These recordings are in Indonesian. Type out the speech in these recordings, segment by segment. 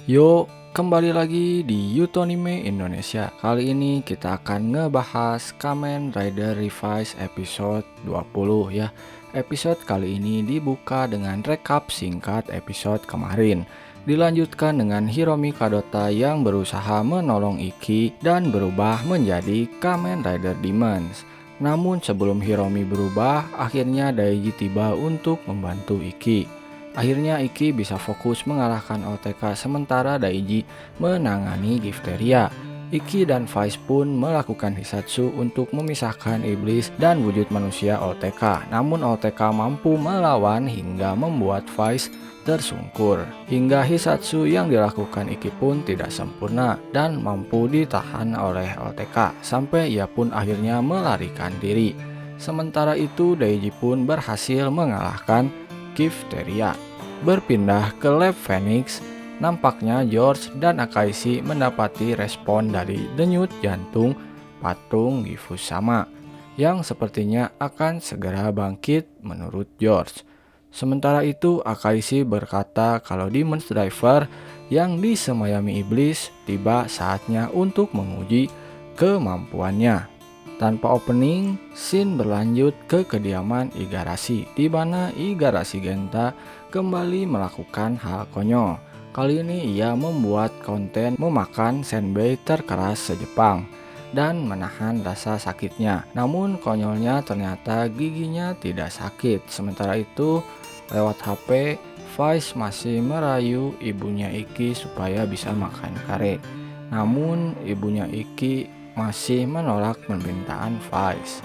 Yuk, kembali lagi di Yutonime Indonesia. Kali ini kita akan ngebahas Kamen Rider Revice episode 20 ya. Episode kali ini dibuka dengan rekap singkat episode kemarin. Dilanjutkan dengan Hiromi Kadota yang berusaha menolong Iki dan berubah menjadi Kamen Rider Demons. Namun sebelum Hiromi berubah, akhirnya Daiji tiba untuk membantu Iki. Akhirnya Iki bisa fokus mengalahkan OTK sementara Daiji menangani Gifteria. Iki dan Vice pun melakukan Hisatsu untuk memisahkan iblis dan wujud manusia OTK. Namun OTK mampu melawan hingga membuat Vice tersungkur. Hingga Hisatsu yang dilakukan Iki pun tidak sempurna dan mampu ditahan oleh OTK sampai ia pun akhirnya melarikan diri. Sementara itu Daiji pun berhasil mengalahkan Gifteria. Berpindah ke Lab Phoenix, nampaknya George dan Akaishi mendapati respon dari denyut jantung patung Gifusama yang sepertinya akan segera bangkit menurut George. Sementara itu Akaishi berkata kalau Demon's Driver yang disemayami iblis tiba saatnya untuk menguji kemampuannya. Tanpa opening, scene berlanjut ke kediaman Igarashi, di mana Igarashi Genta kembali melakukan hal konyol. Kali ini ia membuat konten memakan senbei terkeras se-Jepang dan menahan rasa sakitnya. Namun konyolnya ternyata giginya tidak sakit. Sementara itu, lewat HP, Vice masih merayu ibunya Iki supaya bisa makan kare. Namun ibunya Iki masih menolak permintaan Vice.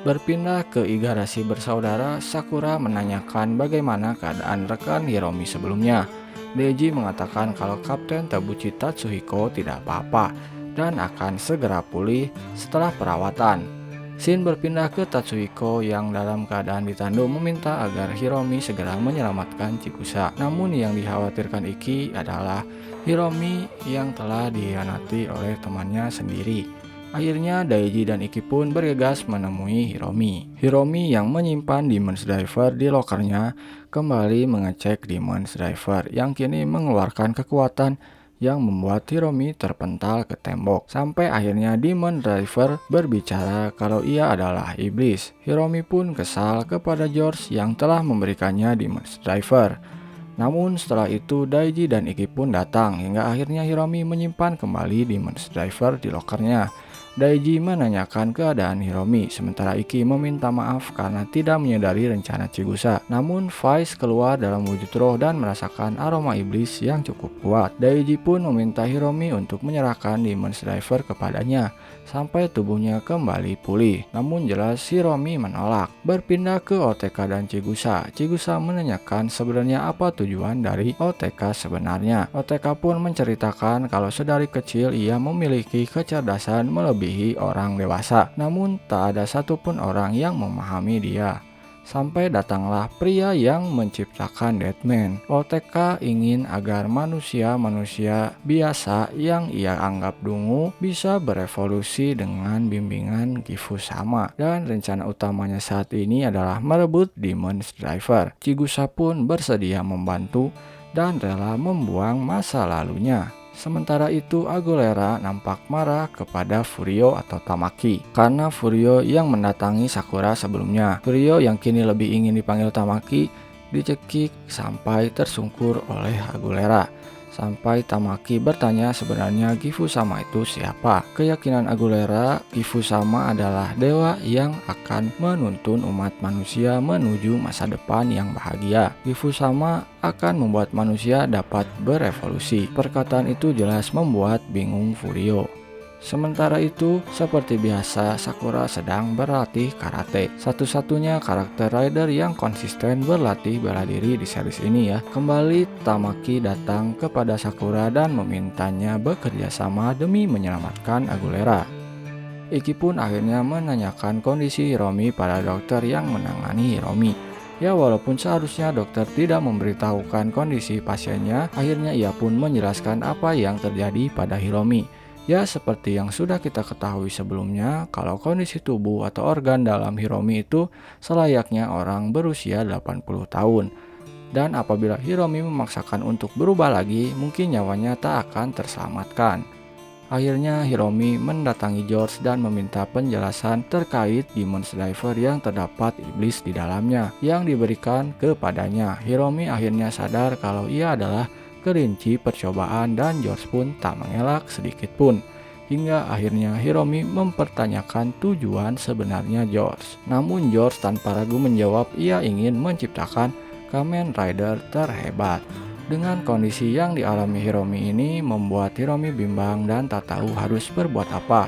Berpindah ke Igarashi bersaudara, Sakura menanyakan bagaimana keadaan rekan Hiromi sebelumnya. Deji mengatakan kalau Kapten Tabuchi Tatsuhiko tidak apa-apa dan akan segera pulih setelah perawatan. Shin berpindah ke Tatsuhiko yang dalam keadaan ditandu meminta agar Hiromi segera menyelamatkan Chikusa. Namun yang dikhawatirkan Iki adalah Hiromi yang telah dikhianati oleh temannya sendiri. Akhirnya Daiji dan Iki pun bergegas menemui Hiromi. Hiromi yang menyimpan Demon's Driver di lokernya kembali mengecek Demon's Driver yang kini mengeluarkan kekuatan yang membuat Hiromi terpental ke tembok. Sampai akhirnya Demon Driver berbicara kalau ia adalah iblis. Hiromi pun kesal kepada George yang telah memberikannya Demon's Driver. Namun setelah itu Daiji dan Iki pun datang hingga akhirnya Hiromi menyimpan kembali Demon's Driver di lokernya. Daiji menanyakan keadaan Hiromi, sementara Iki meminta maaf karena tidak menyadari rencana Chigusa. Namun Vice keluar dalam wujud roh dan merasakan aroma iblis yang cukup kuat. Daiji pun meminta Hiromi untuk menyerahkan Demon's Driver kepadanya sampai tubuhnya kembali pulih. Namun jelas Hiromi menolak. Berpindah ke OTK dan Chigusa. Chigusa menanyakan sebenarnya apa tujuan dari OTK sebenarnya. OTK pun menceritakan kalau sedari kecil ia memiliki kecerdasan melebihi orang dewasa. Namun tak ada satupun orang yang memahami dia. Sampai datanglah pria yang menciptakan Deadman. OTK ingin agar manusia-manusia biasa yang ia anggap dungu bisa berevolusi dengan bimbingan Gifusama. Dan rencana utamanya saat ini adalah merebut Demon's Driver. Chigusa pun bersedia membantu dan rela membuang masa lalunya. Sementara itu Agulera nampak marah kepada Furio atau Tamaki karena Furio yang mendatangi Sakura sebelumnya. Furio yang kini lebih ingin dipanggil Tamaki dicekik sampai tersungkur oleh Agulera. Sampai Tamaki bertanya sebenarnya Gifusama itu siapa. Keyakinan Agulera, Gifusama adalah dewa yang akan menuntun umat manusia menuju masa depan yang bahagia. Gifusama akan membuat manusia dapat berevolusi. Perkataan itu jelas membuat bingung Furio. Sementara itu, seperti biasa, Sakura sedang berlatih karate. Satu-satunya karakter rider yang konsisten berlatih bela diri di series ini ya. Kembali Tamaki datang kepada Sakura dan memintanya bekerja sama demi menyelamatkan Agulera. Iki pun akhirnya menanyakan kondisi Hiromi pada dokter yang menangani Hiromi. Ya walaupun seharusnya dokter tidak memberitahukan kondisi pasiennya, akhirnya ia pun menjelaskan apa yang terjadi pada Hiromi. Ya seperti yang sudah kita ketahui sebelumnya, kalau kondisi tubuh atau organ dalam Hiromi itu selayaknya orang berusia 80 tahun. Dan apabila Hiromi memaksakan untuk berubah lagi, mungkin nyawanya tak akan terselamatkan. Akhirnya Hiromi mendatangi George dan meminta penjelasan terkait Demon Slayer yang terdapat iblis di dalamnya yang diberikan kepadanya. Hiromi akhirnya sadar kalau ia adalah kelinci percobaan dan George pun tak mengelak sedikit pun. Hingga akhirnya Hiromi mempertanyakan tujuan sebenarnya George. Namun George tanpa ragu menjawab ia ingin menciptakan Kamen Rider terhebat. Dengan kondisi yang dialami Hiromi ini membuat Hiromi bimbang dan tak tahu harus berbuat apa.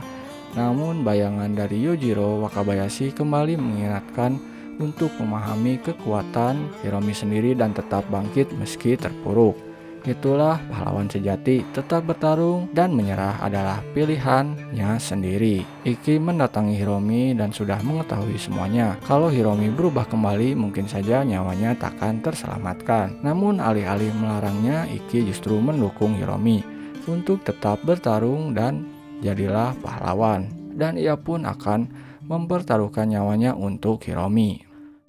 Namun bayangan dari Yujiro Wakabayashi kembali mengingatkan untuk memahami kekuatan Hiromi sendiri dan tetap bangkit meski terpuruk. Itulah pahlawan sejati, tetap bertarung dan menyerah adalah pilihannya sendiri. Iki mendatangi Hiromi dan sudah mengetahui semuanya. Kalau Hiromi berubah kembali mungkin saja nyawanya takkan terselamatkan. Namun alih-alih melarangnya, Iki justru mendukung Hiromi untuk tetap bertarung dan jadilah pahlawan. Dan ia pun akan mempertaruhkan nyawanya untuk Hiromi.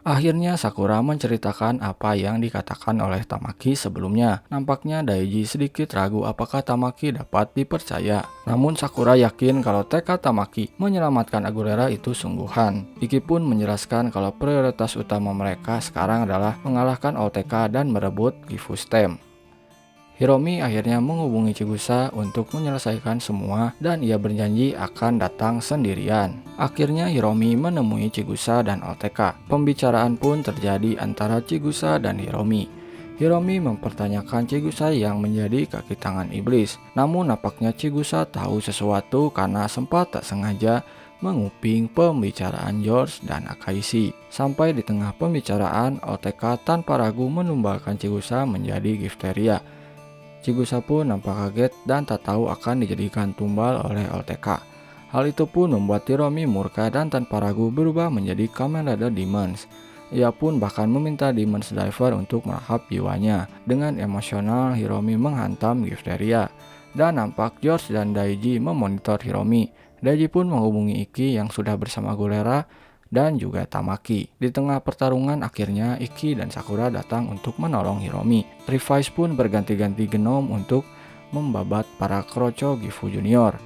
Akhirnya Sakura menceritakan apa yang dikatakan oleh Tamaki sebelumnya. Nampaknya Daiji sedikit ragu apakah Tamaki dapat dipercaya. Namun Sakura yakin kalau tekad Tamaki menyelamatkan Agulera itu sungguhan. Iki pun menjelaskan kalau prioritas utama mereka sekarang adalah mengalahkan OTK dan merebut Gifu Stem. Hiromi akhirnya menghubungi Chigusa untuk menyelesaikan semua dan ia berjanji akan datang sendirian. Akhirnya Hiromi menemui Chigusa dan OTK. Pembicaraan pun terjadi antara Chigusa dan Hiromi. Hiromi mempertanyakan Chigusa yang menjadi kaki tangan iblis. Namun nampaknya Chigusa tahu sesuatu karena sempat tak sengaja menguping pembicaraan George dan Akaishi. Sampai di tengah pembicaraan, OTK tanpa ragu menumbalkan Chigusa menjadi Gifteria. Chigusa pun nampak kaget dan tak tahu akan dijadikan tumbal oleh OTK. Hal itu pun membuat Hiromi murka dan tanpa ragu berubah menjadi Kamen Rider Demons. Ia pun bahkan meminta Demon Diver untuk merahap jiwanya. Dengan emosional, Hiromi menghantam Gifteria. Dan nampak George dan Daiji memonitor Hiromi. Daiji pun menghubungi Iki yang sudah bersama Gulera dan juga Tamaki. Di tengah pertarungan akhirnya Iki dan Sakura datang untuk menolong Hiromi. Revise pun berganti-ganti genom untuk membabat para kroco Gifu Junior.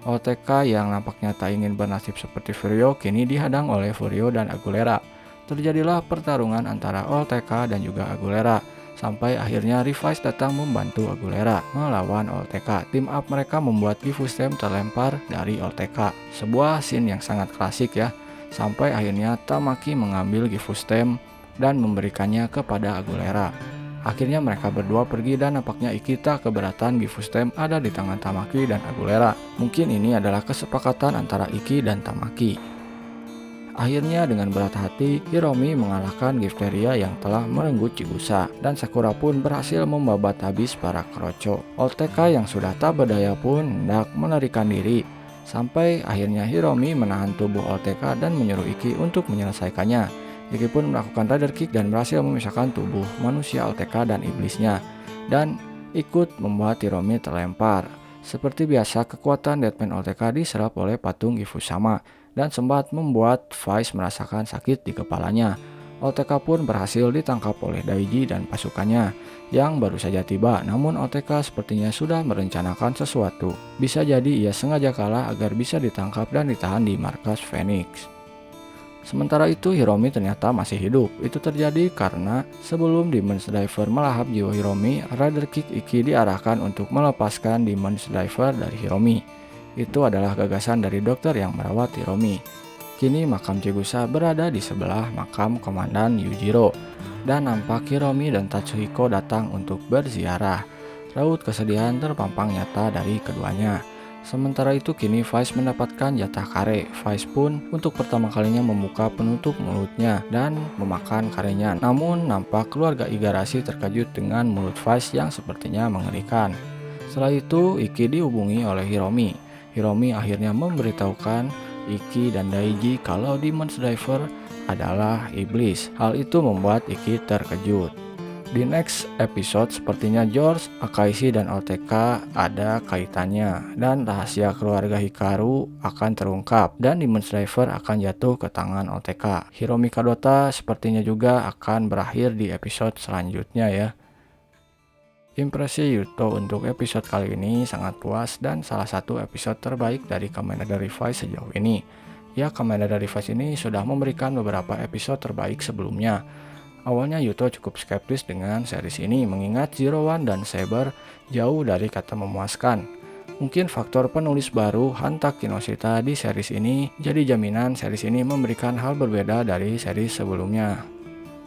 OTK yang nampaknya tak ingin bernasib seperti Furio kini dihadang oleh Furio dan Agulera. Terjadilah pertarungan antara OTK dan juga Agulera. Sampai akhirnya Revise datang membantu Agulera melawan OTK. Team up mereka membuat Gifu Stem terlempar dari OTK. Sebuah scene yang sangat klasik ya. Sampai akhirnya Tamaki mengambil Gifu Stem dan memberikannya kepada Agulera. Akhirnya mereka berdua pergi dan nampaknya Iki tak keberatan Gifu Stem ada di tangan Tamaki dan Agulera. Mungkin ini adalah kesepakatan antara Iki dan Tamaki. Akhirnya dengan berat hati, Hiromi mengalahkan Gifteria yang telah merenggut Chigusa. Dan Sakura pun berhasil membabat habis para kroco. OTK yang sudah tak berdaya pun hendak melarikan diri. Sampai akhirnya Hiromi menahan tubuh OTK dan menyuruh Iki untuk menyelesaikannya. Iki pun melakukan Rider Kick dan berhasil memisahkan tubuh manusia OTK dan iblisnya. Dan ikut membuat Hiromi terlempar. Seperti biasa, kekuatan Deadman OTK diserap oleh patung Gifu Sama dan sempat membuat Vice merasakan sakit di kepalanya. OTK pun berhasil ditangkap oleh Daiji dan pasukannya yang baru saja tiba. Namun OTK sepertinya sudah merencanakan sesuatu. Bisa jadi ia sengaja kalah agar bisa ditangkap dan ditahan di markas Phoenix. Sementara itu Hiromi ternyata masih hidup. Itu terjadi karena sebelum Demon Diver melahap jiwa Hiromi, Rider Kick Iki diarahkan untuk melepaskan Demon Diver dari Hiromi. Itu adalah gagasan dari dokter yang merawat Hiromi. Kini makam Chigusa berada di sebelah makam Komandan Yujiro. Dan nampak Hiromi dan Tatsuhiko datang untuk berziarah. Raut kesedihan terpampang nyata dari keduanya. Sementara itu kini Vice mendapatkan jatah kare. Vice pun untuk pertama kalinya membuka penutup mulutnya dan memakan karenya. Namun nampak keluarga Igarashi terkejut dengan mulut Vice yang sepertinya mengerikan. Setelah itu Iki dihubungi oleh Hiromi. Hiromi akhirnya memberitahukan Iki dan Daiji kalau Demon Diver adalah iblis. Hal itu membuat Iki terkejut. Di next episode sepertinya George, Akashi, dan OTK ada kaitannya dan rahasia keluarga Hikaru akan terungkap dan Demon Slayer akan jatuh ke tangan OTK. Hiromi Kadota sepertinya juga akan berakhir di episode selanjutnya ya. Impresi Yuto untuk episode kali ini sangat puas dan salah satu episode terbaik dari Kamen Rider Revice sejauh ini. Ya, Kamen Rider Revice ini sudah memberikan beberapa episode terbaik sebelumnya. Awalnya Yuto cukup skeptis dengan series ini mengingat Zero One dan Saber jauh dari kata memuaskan. Mungkin faktor penulis baru Hanta Kinoshita di series ini jadi jaminan series ini memberikan hal berbeda dari series sebelumnya.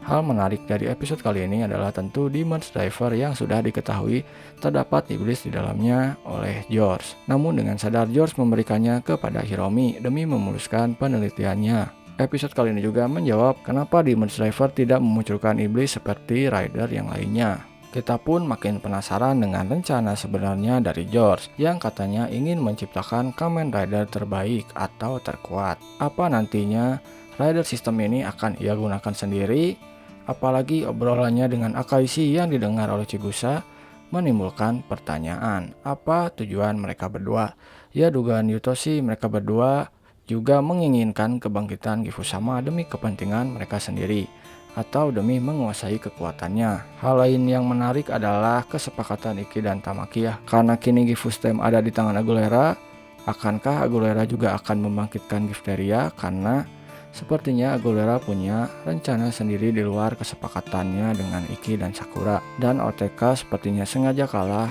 Hal menarik dari episode kali ini adalah tentu Demon Slayer yang sudah diketahui terdapat iblis di dalamnya oleh George. Namun dengan sadar George memberikannya kepada Hiromi demi memuluskan penelitiannya. Episode kali ini juga menjawab kenapa Demon Slayer tidak memunculkan iblis seperti Rider yang lainnya. Kita pun makin penasaran dengan rencana sebenarnya dari George yang katanya ingin menciptakan Kamen Rider terbaik atau terkuat. Apa nantinya Rider sistem ini akan ia gunakan sendiri? Apalagi obrolannya dengan Akashi yang didengar oleh Chigusa menimbulkan pertanyaan, apa tujuan mereka berdua? Ya, dugaan Yuto sih mereka berdua juga menginginkan kebangkitan Gifu-sama demi kepentingan mereka sendiri atau demi menguasai kekuatannya. Hal lain yang menarik adalah kesepakatan Iki dan Tamaki ya. Karena kini Gifu Stem ada di tangan Agulera, akankah Agulera juga akan membangkitkan Gifteria? Karena sepertinya Agulera punya rencana sendiri di luar kesepakatannya dengan Iki dan Sakura. Dan OTK sepertinya sengaja kalah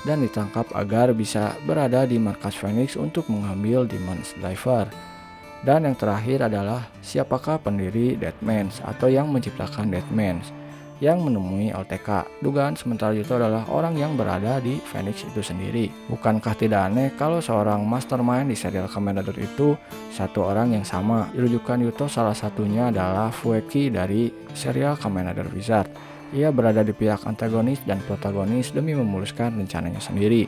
dan ditangkap agar bisa berada di markas Phoenix untuk mengambil Demon Slayer. Dan yang terakhir adalah siapakah pendiri Deadman atau yang menciptakan Deadman yang menemui OTK. Dugaan sementara Yuto adalah orang yang berada di Phoenix itu sendiri. Bukankah tidak aneh kalau seorang mastermind di serial Kamen Rider itu satu orang yang sama? Rujukan Yuto salah satunya adalah Fueki dari serial Kamen Rider Wizard. Ia berada di pihak antagonis dan protagonis demi memuluskan rencananya sendiri.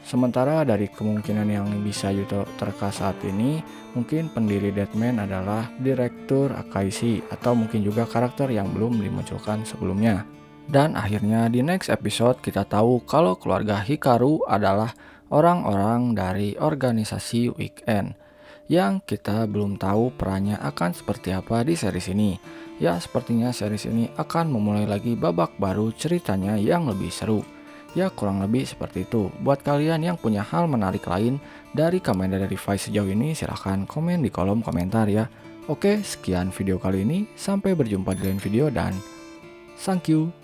Sementara dari kemungkinan yang bisa Yuto terka saat ini, mungkin pendiri Deadman adalah Direktur Akashi atau mungkin juga karakter yang belum dimunculkan sebelumnya. Dan akhirnya di next episode kita tahu kalau keluarga Hikaru adalah orang-orang dari organisasi Weekend yang kita belum tahu perannya akan seperti apa di series ini. Ya, sepertinya series ini akan memulai lagi babak baru ceritanya yang lebih seru. Ya, kurang lebih seperti itu. Buat kalian yang punya hal menarik lain dari Kamen Rider Revice sejauh ini, silahkan komen di kolom komentar ya. Oke, sekian video kali ini. Sampai berjumpa di lain video dan thank you.